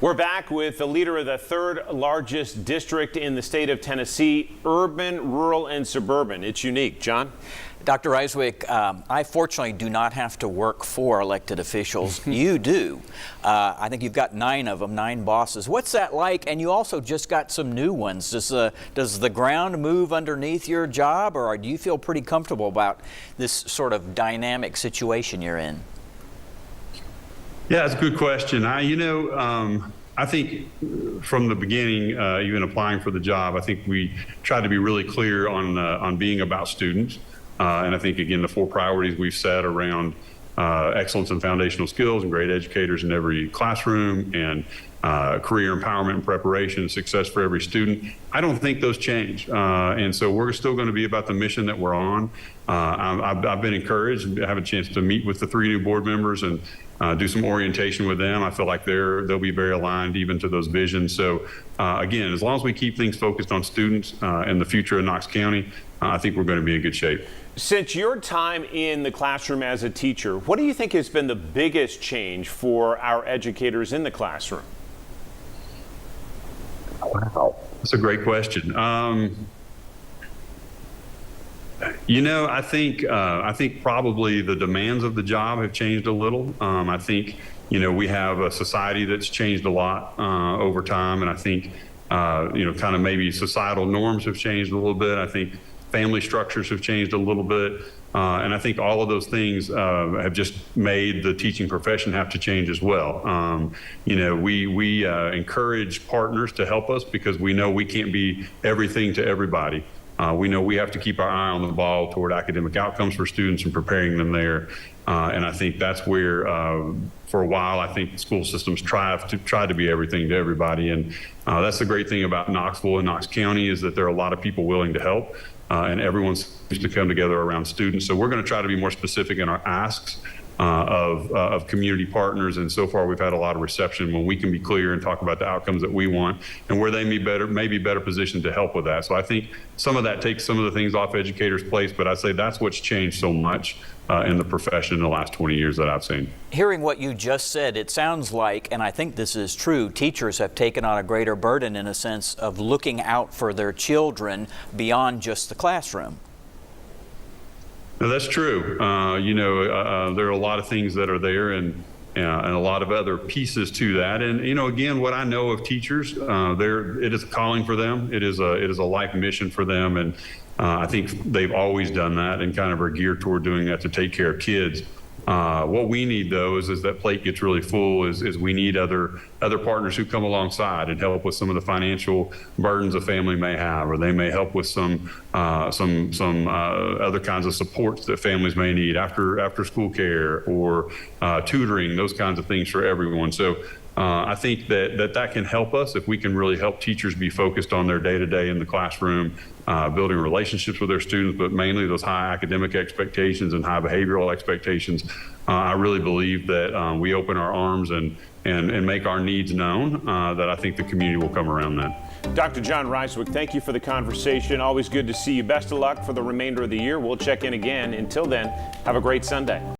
We're back with the leader of the third largest district in the state of Tennessee, urban, rural, and suburban. It's unique. John? Dr. Rysewyk, I fortunately do not have to work for elected officials. You do. I think you've got 9 of them, 9 bosses. What's that like? And you also just got some new ones. Does the ground move underneath your job, or do you feel pretty comfortable about this sort of dynamic situation you're in? Yeah, it's a good question. I think from the beginning, even applying for the job, I think we tried to be really clear on being about students. And I think, again, the 4 priorities we've set around excellence in foundational skills and great educators in every classroom, and career empowerment and preparation and success for every student, I don't think those change. And so we're still going to be about the mission that we're on. I've been encouraged and have a chance to meet with the 3 new board members and do some orientation with them. I feel like they'll be very aligned even to those visions. So again, as long as we keep things focused on students and the future of Knox County, I think we're going to be in good shape. Since your time in the classroom as a teacher, what do you think has been the biggest change for our educators in the classroom? Wow, that's a great question. I think probably the demands of the job have changed a little. I think, we have a society that's changed a lot over time, and I think, kind of maybe societal norms have changed a little bit. I think family structures have changed a little bit. And I think all of those things have just made the teaching profession have to change as well. We encourage partners to help us because we know we can't be everything to everybody. We know we have to keep our eye on the ball toward academic outcomes for students and preparing them there. And I think that's where, for a while, I think school systems try to be everything to everybody. And that's the great thing about Knoxville and Knox County, is that there are a lot of people willing to help. And everyone seems to come together around students. So we're going to try to be more specific in our asks of community partners. And so far, we've had a lot of reception when we can be clear and talk about the outcomes that we want and where they may be better positioned to help with that. So I think some of that takes some of the things off educators' plates, but I'd say that's what's changed so much in the profession in the last 20 years that I've seen. Hearing what you just said, it sounds like, and I think this is true, teachers have taken on a greater burden in a sense of looking out for their children beyond just the classroom. No, that's true. There are a lot of things that are there, and a lot of other pieces to that. And again, what I know of teachers, it is a calling for them. It is a life mission for them, and I think they've always done that and kind of are geared toward doing that to take care of kids. What we need, though, is as that plate gets really full, is we need other partners who come alongside and help with some of the financial burdens a family may have, or they may help with some other kinds of supports that families may need after school care or tutoring, those kinds of things for everyone. So I think that can help us if we can really help teachers be focused on their day-to-day in the classroom, building relationships with their students, but mainly those high academic expectations and high behavioral expectations. I really believe that we open our arms and make our needs known, that I think the community will come around that. Dr. John Rysewyk, thank you for the conversation. Always good to see you. Best of luck for the remainder of the year. We'll check in again. Until then, have a great Sunday.